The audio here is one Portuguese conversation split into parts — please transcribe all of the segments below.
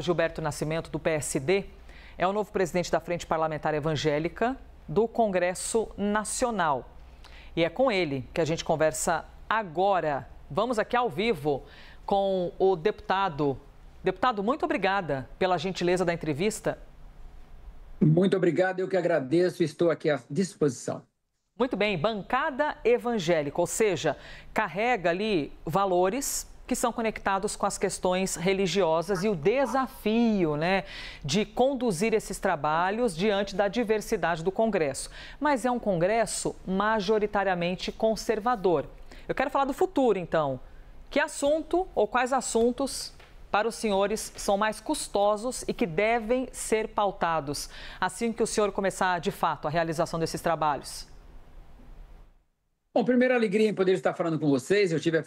Gilberto Nascimento, do PSD, é o novo presidente da Frente Parlamentar Evangélica do Congresso Nacional. E é com ele que a gente conversa agora. Vamos aqui ao vivo com o deputado. Deputado, muito obrigada pela gentileza da entrevista. Muito obrigado, eu que agradeço e estou aqui à disposição. Muito bem, bancada evangélica, ou seja, carrega ali valores que são conectados com as questões religiosas e o desafio, de conduzir esses trabalhos diante da diversidade do Congresso. Mas é um Congresso majoritariamente conservador. Eu quero falar do futuro, então. Que assunto ou quais assuntos para os senhores são mais custosos e que devem ser pautados assim que o senhor começar, de fato, a realização desses trabalhos? Bom, primeira alegria em poder estar falando com vocês. Eu tive a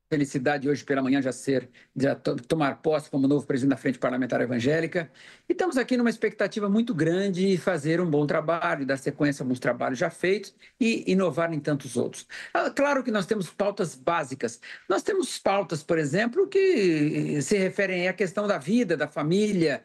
felicidade hoje pela manhã já tomar posse como novo presidente da Frente Parlamentar Evangélica. E estamos aqui numa expectativa muito grande de fazer um bom trabalho, dar sequência a alguns trabalhos já feitos e inovar em tantos outros. Claro que nós temos pautas básicas. Nós temos pautas, por exemplo, que se referem à questão da vida, da família,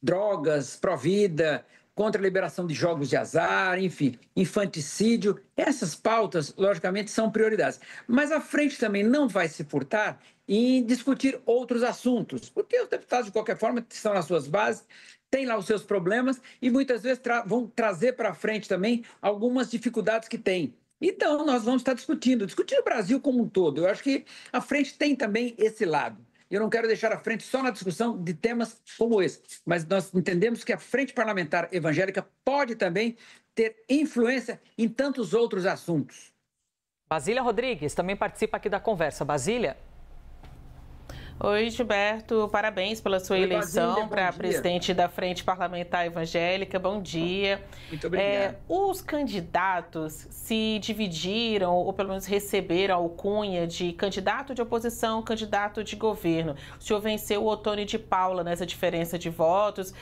drogas, pró-vida, contra a liberação de jogos de azar, enfim, infanticídio. Essas pautas, logicamente, são prioridades. Mas a frente também não vai se furtar em discutir outros assuntos, porque os deputados, de qualquer forma, estão nas suas bases, têm lá os seus problemas e muitas vezes vão trazer para a frente também algumas dificuldades que têm. Então, nós vamos estar discutindo o Brasil como um todo. Eu acho que a frente tem também esse lado. Eu não quero deixar a frente só na discussão de temas como esse, mas nós entendemos que a Frente Parlamentar Evangélica pode também ter influência em tantos outros assuntos. Basília Rodrigues também participa aqui da conversa. Basília? Oi, Gilberto, parabéns pela sua eleição para presidente da Frente Parlamentar Evangélica. Bom dia. Muito obrigado. Os candidatos se dividiram, ou pelo menos receberam a alcunha de candidato de oposição, candidato de governo. O senhor venceu o Ottoni de Paula nessa diferença de votos,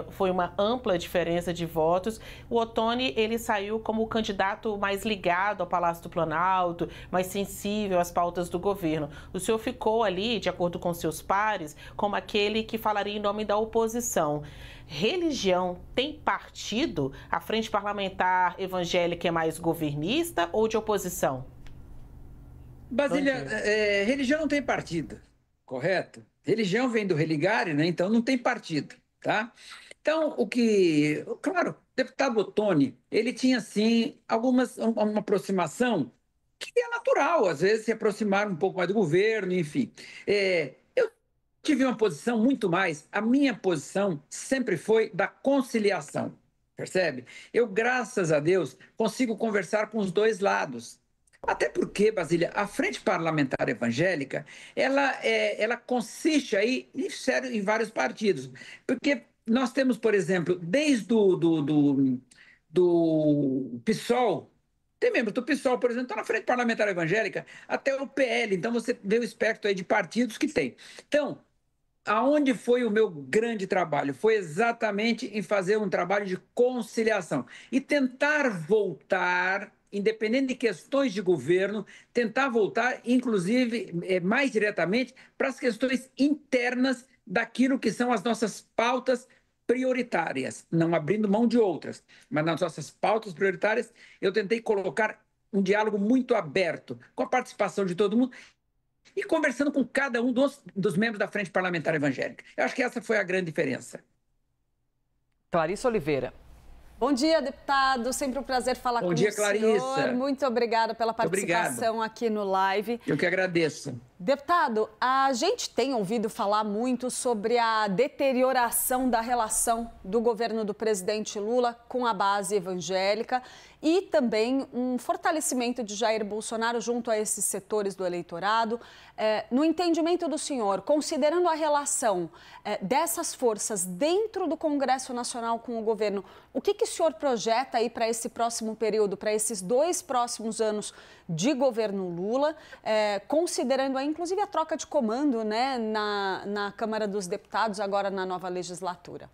foi uma ampla diferença de votos. O Ottoni, ele saiu como o candidato mais ligado ao Palácio do Planalto, mais sensível às pautas do governo. O senhor ficou ali, de acordo com seus pares, como aquele que falaria em nome da oposição. Religião tem partido? A Frente Parlamentar Evangélica é mais governista ou de oposição? Basília, religião não tem partido, correto? Religião vem do religare, né? Então não tem partido, tá? Então, claro, o deputado Ottoni, ele tinha, sim, uma aproximação que é natural, às vezes, se aproximar um pouco mais do governo, enfim. Eu tive uma posição muito mais, a minha posição sempre foi da conciliação, percebe? Eu, graças a Deus, consigo conversar com os dois lados. Até porque, Basília, a Frente Parlamentar Evangélica, ela consiste aí, sério, em vários partidos. Porque nós temos, por exemplo, desde do PSOL, tem membros do PSOL, por exemplo, estão na Frente Parlamentar Evangélica, até o PL. Então, você vê o espectro aí de partidos que tem. Então, aonde foi o meu grande trabalho? Foi exatamente em fazer um trabalho de conciliação e tentar voltar, independente de questões de governo, tentar voltar, inclusive, mais diretamente para as questões internas daquilo que são as nossas pautas prioritárias, não abrindo mão de outras, mas nas nossas pautas prioritárias eu tentei colocar um diálogo muito aberto, com a participação de todo mundo e conversando com cada um dos membros da Frente Parlamentar Evangélica. Eu acho que essa foi a grande diferença. Clarissa Oliveira. Bom dia, deputado. Sempre um prazer falar com o senhor. Bom dia, Clarissa. Muito obrigada pela participação aqui no Live. Eu que agradeço. Deputado, a gente tem ouvido falar muito sobre a deterioração da relação do governo do presidente Lula com a base evangélica e também um fortalecimento de Jair Bolsonaro junto a esses setores do eleitorado. No entendimento do senhor, considerando a relação dessas forças dentro do Congresso Nacional com o governo, o que o senhor projeta aí para esse próximo período, para esses 2 próximos anos de governo Lula, considerando aí, inclusive, a troca de comando, na Câmara dos Deputados, agora na nova legislatura?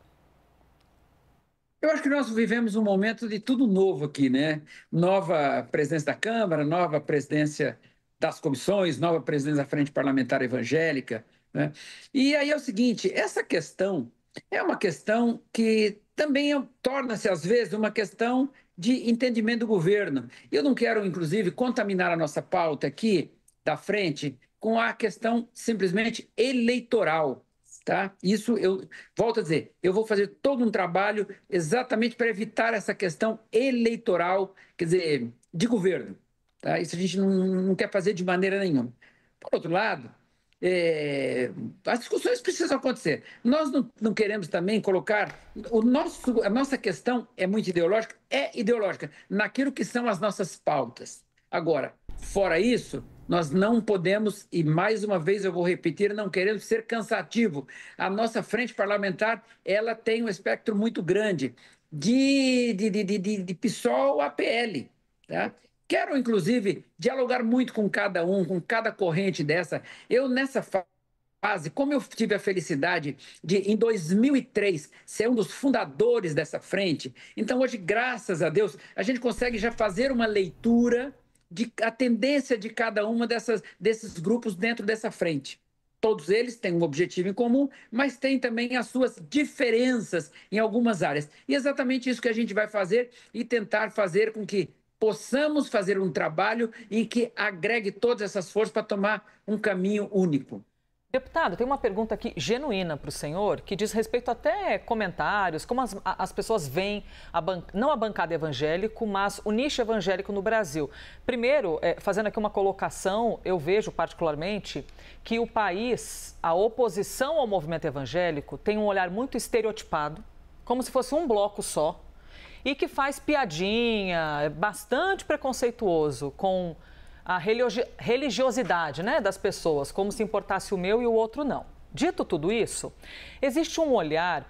Eu acho que nós vivemos um momento de tudo novo aqui, né? Nova presidência da Câmara, nova presidência das comissões, nova presidência da Frente Parlamentar Evangélica, né? E aí é o seguinte, essa questão é uma questão que também torna-se, às vezes, uma questão de entendimento do governo. Eu não quero, inclusive, contaminar a nossa pauta aqui da frente com a questão simplesmente eleitoral, tá? Isso eu volto a dizer, eu vou fazer todo um trabalho exatamente para evitar essa questão eleitoral, quer dizer, de governo, tá? Isso a gente não quer fazer de maneira nenhuma. Por outro lado, as discussões precisam acontecer. Nós não queremos também colocar. A nossa questão é muito ideológica, naquilo que são as nossas pautas. Agora, fora isso, nós não podemos, e mais uma vez eu vou repetir, não queremos ser cansativo. A nossa frente parlamentar, ela tem um espectro muito grande de PSOL a PL, tá? Quero, inclusive, dialogar muito com cada um, com cada corrente dessa. Eu, nessa fase, como eu tive a felicidade de, em 2003, ser um dos fundadores dessa frente, então hoje, graças a Deus, a gente consegue já fazer uma leitura a tendência de cada uma desses grupos dentro dessa frente. Todos eles têm um objetivo em comum, mas têm também as suas diferenças em algumas áreas. E exatamente isso que a gente vai fazer e tentar fazer com que possamos fazer um trabalho em que agregue todas essas forças para tomar um caminho único. Deputado, tem uma pergunta aqui genuína para o senhor, que diz respeito até comentários, como as pessoas veem, não a bancada evangélica, mas o nicho evangélico no Brasil. Primeiro, fazendo aqui uma colocação, eu vejo particularmente que o país, a oposição ao movimento evangélico, tem um olhar muito estereotipado, como se fosse um bloco só, e que faz piadinha, bastante preconceituoso com a religiosidade, né, das pessoas, como se importasse o meu e o outro não. Dito tudo isso, existe um olhar,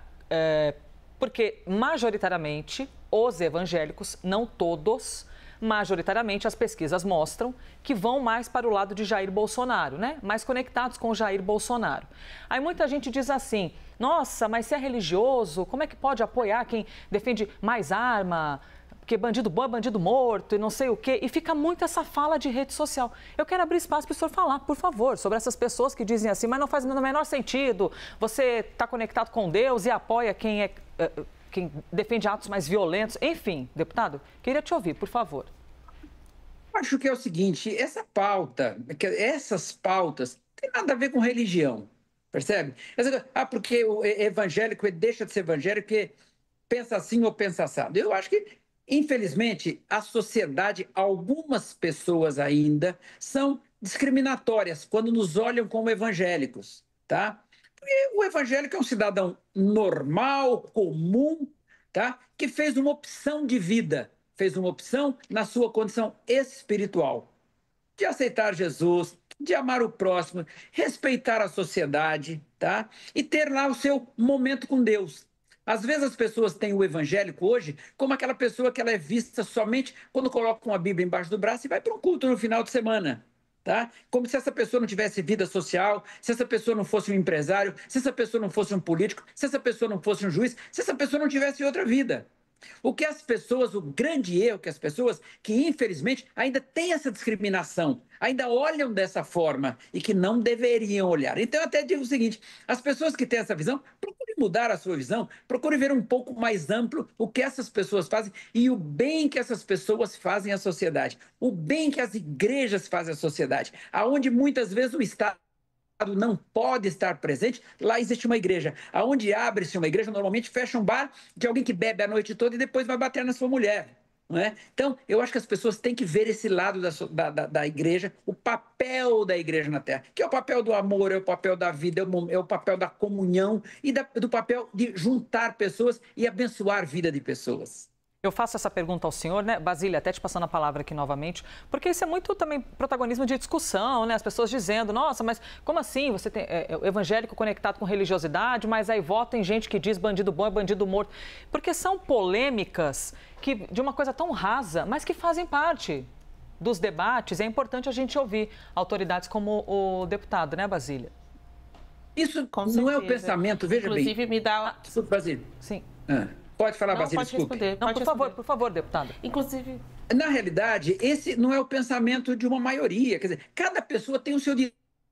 porque majoritariamente os evangélicos, não todos, majoritariamente as pesquisas mostram que vão mais para o lado de Jair Bolsonaro, né? Mais conectados com Jair Bolsonaro. Aí muita gente diz assim, nossa, mas se é religioso, como é que pode apoiar quem defende mais arma? Porque bandido bom é bandido morto e não sei o quê. E fica muito essa fala de rede social. Eu quero abrir espaço para o senhor falar, por favor, sobre essas pessoas que dizem assim, mas não faz no menor sentido. Você está conectado com Deus e apoia quem defende atos mais violentos. Enfim, deputado, queria te ouvir, por favor. Acho que é o seguinte, essas pautas não tem nada a ver com religião, percebe? Porque o evangélico deixa de ser evangélico porque pensa assim ou pensa assado. Eu acho que infelizmente, a sociedade, algumas pessoas ainda são discriminatórias quando nos olham como evangélicos, tá? Porque o evangélico é um cidadão normal, comum, tá? Que fez uma opção de vida, fez uma opção na sua condição espiritual, de aceitar Jesus, de amar o próximo, respeitar a sociedade, tá? E ter lá o seu momento com Deus. Às vezes as pessoas têm o evangélico hoje como aquela pessoa que ela é vista somente quando coloca uma Bíblia embaixo do braço e vai para um culto no final de semana, tá? Como se essa pessoa não tivesse vida social, se essa pessoa não fosse um empresário, se essa pessoa não fosse um político, se essa pessoa não fosse um juiz, se essa pessoa não tivesse outra vida. O grande erro que as pessoas que infelizmente ainda têm essa discriminação, ainda olham dessa forma e que não deveriam olhar. Então eu até digo o seguinte, as pessoas que têm essa visão, procurem mudar a sua visão, procurem ver um pouco mais amplo o que essas pessoas fazem e o bem que essas pessoas fazem à sociedade, o bem que as igrejas fazem à sociedade, aonde muitas vezes o Estado não pode estar presente, lá existe uma igreja. Aonde abre-se uma igreja, normalmente fecha um bar de alguém que bebe a noite toda e depois vai bater na sua mulher. Não é? Então, eu acho que as pessoas têm que ver esse lado da igreja, o papel da igreja na Terra, que é o papel do amor, é o papel da vida, é o papel da comunhão e do papel de juntar pessoas e abençoar a vida de pessoas. Eu faço essa pergunta ao senhor, né, Basília, até te passando a palavra aqui novamente, porque isso é muito também protagonismo de discussão, né? As pessoas dizendo, nossa, mas como assim você tem o evangélico conectado com religiosidade, mas aí vota em gente que diz bandido bom é bandido morto. Porque são polêmicas de uma coisa tão rasa, mas que fazem parte dos debates. É importante a gente ouvir autoridades como o deputado, né, Basília? Isso não é o pensamento, veja bem. Inclusive me dá... Desculpa, Basília. Sim. Pode falar, Basília, pode desculpe. Responder, não, pode por favor, deputado. Inclusive... Na realidade, esse não é o pensamento de uma maioria. Quer dizer, cada pessoa tem o seu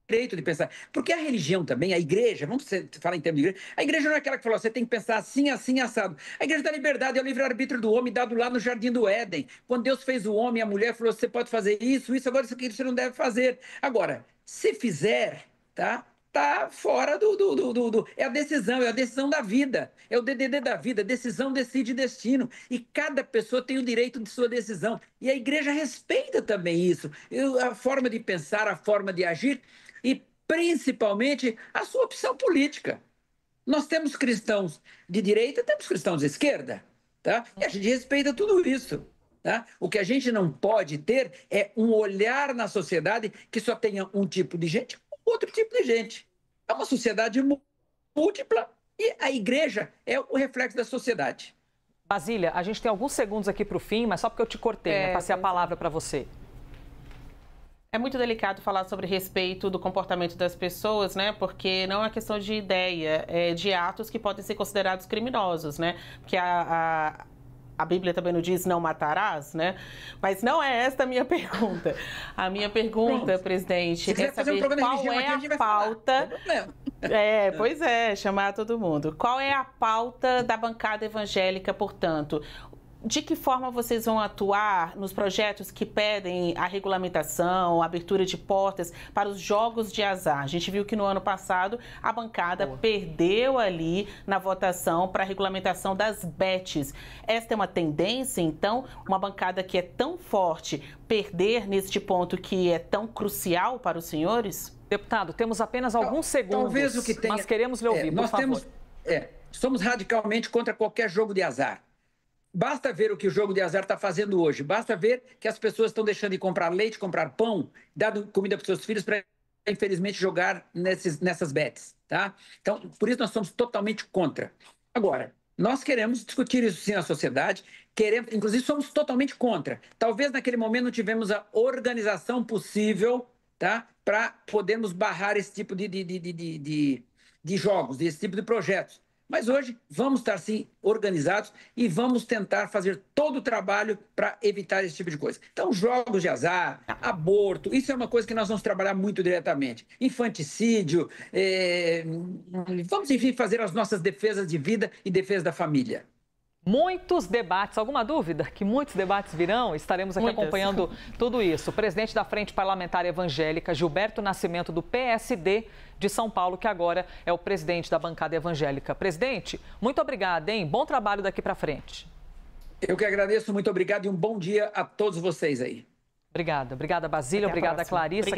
direito de pensar. Porque a religião também, a igreja, vamos falar em termos de igreja, a igreja não é aquela que falou, você tem que pensar assim, assim, assado. A igreja da liberdade é o livre-arbítrio do homem dado lá no Jardim do Éden. Quando Deus fez o homem e a mulher, falou, você pode fazer isso, agora isso aqui você não deve fazer. Agora, se fizer, tá fora é a decisão da vida, é o DDD da vida, decisão decide destino, e cada pessoa tem o direito de sua decisão, e a igreja respeita também isso, a forma de pensar, a forma de agir, e principalmente a sua opção política. Nós temos cristãos de direita, temos cristãos de esquerda, tá? E a gente respeita tudo isso. Tá? O que a gente não pode ter é um olhar na sociedade que só tenha um tipo de gente, outro tipo de gente. É uma sociedade múltipla e a igreja é o reflexo da sociedade. Basília, a gente tem alguns segundos aqui para o fim, mas só porque eu te cortei, né? Passei a palavra para você. É muito delicado falar sobre respeito do comportamento das pessoas, né? Porque não é questão de ideia, é de atos que podem ser considerados criminosos, né? Porque a Bíblia também não diz não matarás, né? Mas não é esta a minha pergunta. A minha pergunta, presidente, é saber qual é a pauta... Pois é, chamar todo mundo. Qual é a pauta da bancada evangélica, portanto? De que forma vocês vão atuar nos projetos que pedem a regulamentação, a abertura de portas para os jogos de azar? A gente viu que no ano passado a bancada perdeu ali na votação para a regulamentação das bets. Esta é uma tendência, então, uma bancada que é tão forte perder neste ponto que é tão crucial para os senhores? Deputado, temos apenas alguns segundos, talvez o que tenha, mas queremos lhe ouvir, por favor. Somos radicalmente contra qualquer jogo de azar. Basta ver o que o jogo de azar está fazendo hoje. Basta ver que as pessoas estão deixando de comprar leite, comprar pão, dando comida para os seus filhos para, infelizmente, jogar nessas bets. Tá? Então, por isso nós somos totalmente contra. Agora, nós queremos discutir isso sim na sociedade, inclusive somos totalmente contra. Talvez naquele momento não tivemos a organização possível, tá? Para podermos barrar esse tipo de jogos, desse tipo de projetos. Mas hoje vamos estar, sim, organizados e vamos tentar fazer todo o trabalho para evitar esse tipo de coisa. Então, jogos de azar, aborto, isso é uma coisa que nós vamos trabalhar muito diretamente. Infanticídio, vamos, enfim, fazer as nossas defesas de vida e defesa da família. Muitos debates, alguma dúvida que muitos debates virão? Estaremos aqui acompanhando tudo isso. O presidente da Frente Parlamentar Evangélica, Gilberto Nascimento, do PSD de São Paulo, que agora é o presidente da bancada evangélica. Presidente, muito obrigada, hein? Bom trabalho daqui para frente. Eu que agradeço, muito obrigado e um bom dia a todos vocês aí. Obrigada, Basília, obrigada, Clarissa.